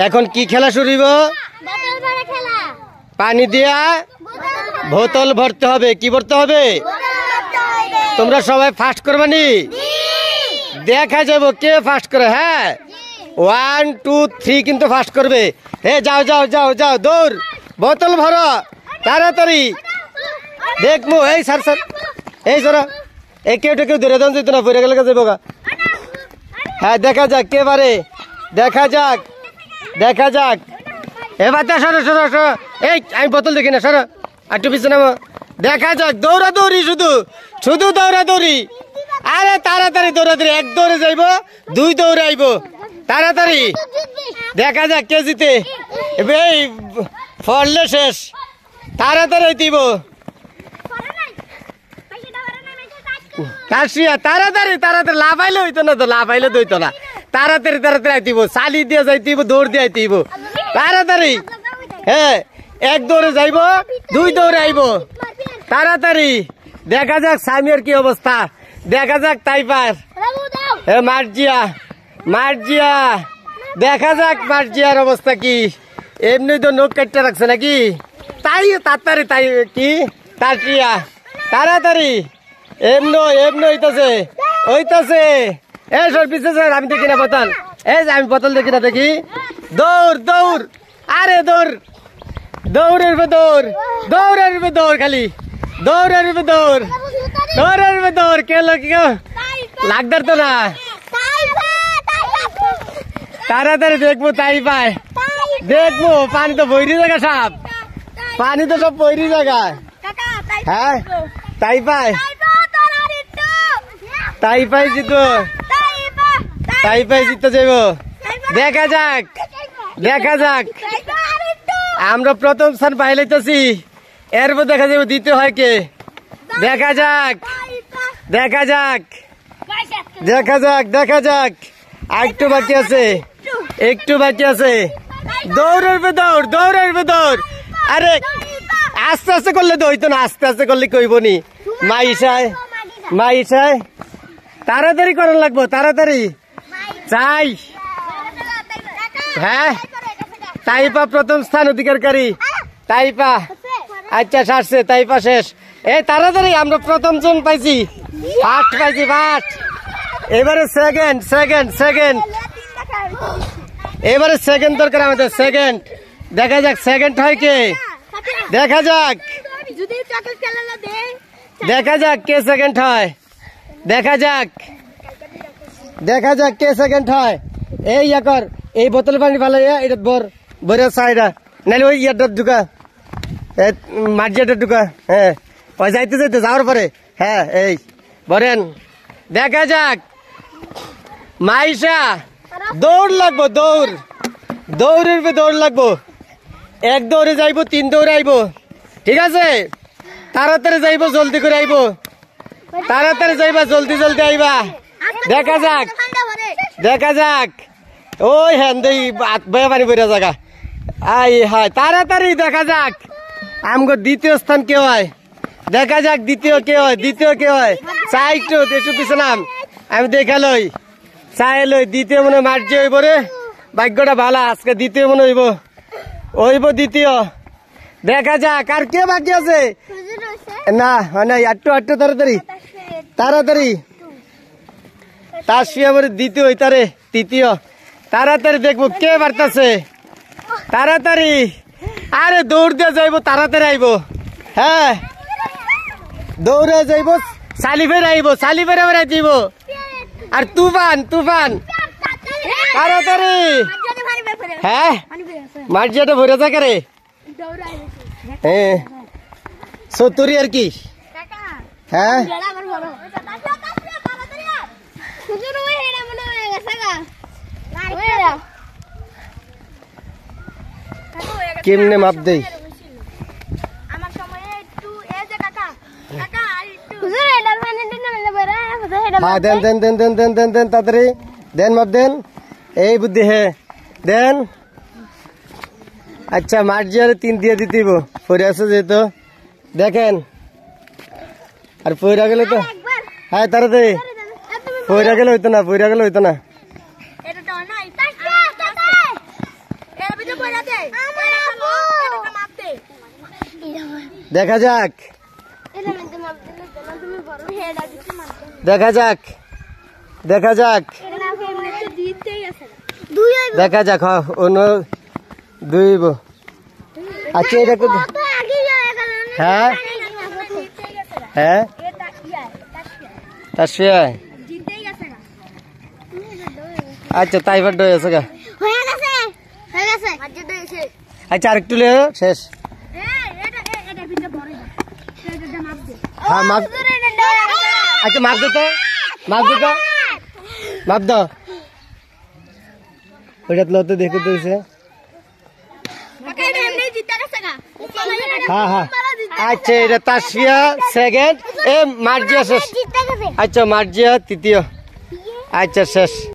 এখন কি খেলা শুরু হইব? পানি দিয়া বোতল ভরতে হবে। কি ভরতে হবে? তোমরা সবাই ফাস্ট করবানি? দেখা যাবো কে ফাস্ট করে। হ্যাঁ 1 2 3 কিন্তু ফাস্ট করবে। হে যাও যাও যাও যাও দৌড়, বোতল ভরো তাড়াতাড়ি। দেখবো এই স্যার স্যার এই সরা এই কেউ ধরে দেন যেত না, পড়ে গেলে যাবো গা। হ্যাঁ দেখা যাক কে পারে, দেখা যাক দেখা যাক। এ বাচ্চা সরো সরো সরো, এই আমি বোতল দেখি না, সরো একটু পিছনে নামো। দেখা যাক দৌড়া দৌড়ি, শুধু শুধু দৌড়া দৌড়ি। আরে তাড়াতাড়ি দৌড়াদৌড়ি, 1 দৌড়ে যাইব 2 দৌড়ে আইব, তাড়াতাড়ি। দেখা যাক কে জিতে। এই ফললে শেষ, তাড়াতাড়ি দিব কাশিয়া, তাড়াতাড়ি তাড়াতাড়ি। লাফাইলে হইতো না তো, লাফাইলে তো হইতো না। তাড়াতাড়ি তাড়াতাড়ি আইতিব, চালি দিয়ে যাইতিব, দৌড় দিয়ে আইতিব, তাড়াতাড়ি। হ্যাঁ 1 দৌড়ে যাইব 2 দৌড়ে আইব, তাড়াতাড়ি। দেখা যাক সামিয়ার কি অবস্থা, দেখা যাক তাইপার। হ্যাঁ মার্জিয়া মার্জিয়া, দেখা যাক মার্জিয়ার অবস্থা কি। এমনি তো নখ কাটতে রাখছে নাকি? তাই তাড়াতাড়ি, তাই কি তাড়িয়া তাড়াতাড়ি। এমনো এমনি হইতাছে হইতাছে। এই সর পিছিয়ে স্যার, আমি দেখি না বোতল। এই যে আমি বোতল দেখি না, দেখি। দৌড় দৌড়, আরে দৌড়, দৌড়ের দৌড়, দৌড়ের দৌড়, খালি দৌড়ের দৌড়, দৌড়ের দৌড়। কে লোক লাগদার তো না, তাড়াতাড়ি দেখবো তাই পায়, দেখবো। পানি তো বৈরি জায়গা, সাপ পানি তো সব বৈরি জায়গা। হ্যাঁ তাই পায়, তাই পাই জিতো, তাই পাই জিততে যাইব। দেখা যাক দেখা যাক, আমরা প্রথম স্থান পাইলাইতেছি, এরপর দেখা যাবে দ্বিতীয় হয় কে। দেখা যাক দেখা যাক দেখা যাক দেখা যাক। একটু বাকি আছে, একটু বাকি আছে। দৌড়ের দৌড়, দৌড়ের দৌড়। আরে আস্তে আস্তে করলে তো হইতো না, আস্তে আস্তে করলে কইবনি। মাইসায় মাইসায় তাড়াতাড়ি করার লাগবো, তাড়াতাড়ি চাই। হ্যাঁ তাইপা প্রথম স্থান অধিকারী, তাইপা। আচ্ছা সারছে, তাইপা শেষ। এই তাড়াতাড়ি, আমরা প্রথম জন পাইছি, ফার্স্ট পাইছি, ফার্স্ট। এবারে সেকেন্ড সেকেন্ড সেকেন্ড, এবারে সেকেন্ড দরকার আমাদের, সেকেন্ড। দেখা যাক সেকেন্ড হয় কে, দেখা যাক দেখা যাক কে সেকেন্ড হয়, দেখা যাক দেখা যাক কে সেকেন্ড হয়। এই ইয়াকর এই বোতল পানি ভালো, এটা বর বরে সাইডা নাহলে ওই ইয়ারটার ঢুকা, মার্জিয়াটার ঢুকা। হ্যাঁ ওই যাইতে যাইতে যাওয়ার পরে, হ্যাঁ এই বরেন। দেখা যাক মাইশা, দৌড় লাগবো, দৌড়, দৌড়ের দৌড় লাগবো। 1 দৌড়ে যাইবো 3 দৌড়ে আইবো, ঠিক আছে? তাড়াতাড়ি যাইবো, জলদি করে আইবো, তাড়াতাড়ি যাইবা, জলদি জলদি আইবা। দেখা যাক দেখা যাক। ওই হ্যাঁ দেই বয়া পানি বইরা জায়গা। আই হায়, তাড়াতাড়ি দেখা যাক আমগো দ্বিতীয় স্থান কে হয়, দেখা যাক দ্বিতীয় কে হয়, দ্বিতীয় কে হয়। চাই একটু একটু পিছনে নাম, আমি দেখা লই, চাই লই। দ্বিতীয় মনে মার্জি হইব রে, ভাগ্যটা ভালো, আজকে দ্বিতীয় মনে হইব, হইব দ্বিতীয়। দেখা যাক আর কে বাকি আছে। না না একটু একটু তাড়াতাড়ি তাড়াতাড়ি। তার শুয়ে দ্বিতীয় হইতারে, তৃতীয়। তাড়াতাড়ি দেখবো কে বাড়তাছে, তাড়াতাড়ি। আরে দৌড় দিয়ে যাইব, তাড়াতাড়ি আইব। হ্যাঁ দৌড়ে যাইব, চালি ফেরে আইব, চালি ফেরে বেড়াই দিব। আর তুফান তুফান, তাড়াতাড়ি। হ্যাঁ মার্জিয়াটা ভরে থাকে রে। হ্যাঁ 70 আর কি। হ্যাঁ কেমনে মাপ দেই, হ্যাঁ দেন দেন দেন দেন দেন দেন দেন, তাড়াতাড়ি দেন, মাপ দেন। এই বুদ্ধি, হ্যাঁ দেন। আচ্ছা মার্জিয়ারে 3 দিয়ে দিতেইব, পরে আছে যেহেতু। দেখেন আর পয়রা গেলে তো, হ্যাঁ তাড়াতাড়ি। পয়রা গেলে হইতো না, পয়রা গেলে হইতো না। দেখা যাক দেখা যাক দেখা যাক দেখা যাক অন্য দুইব আচ্ছা এটা হ্যাঁ হ্যাঁ তাসফিয়া আচ্ছা তাই বাদ হয়েছে গা আচ্ছা আরেকটু লে শেষ হ্যাঁ মাপ আচ্ছা মাপ দো তো মাপ দো তো মাপ দাও ওইটা তো দেখো তো হ্যাঁ হ্যাঁ আচ্ছা এটা তাসফিয়া সেকেন্ড এ মার্জিয়া শেষ আচ্ছা মার্জিয়া তৃতীয় আচ্ছা শেষ।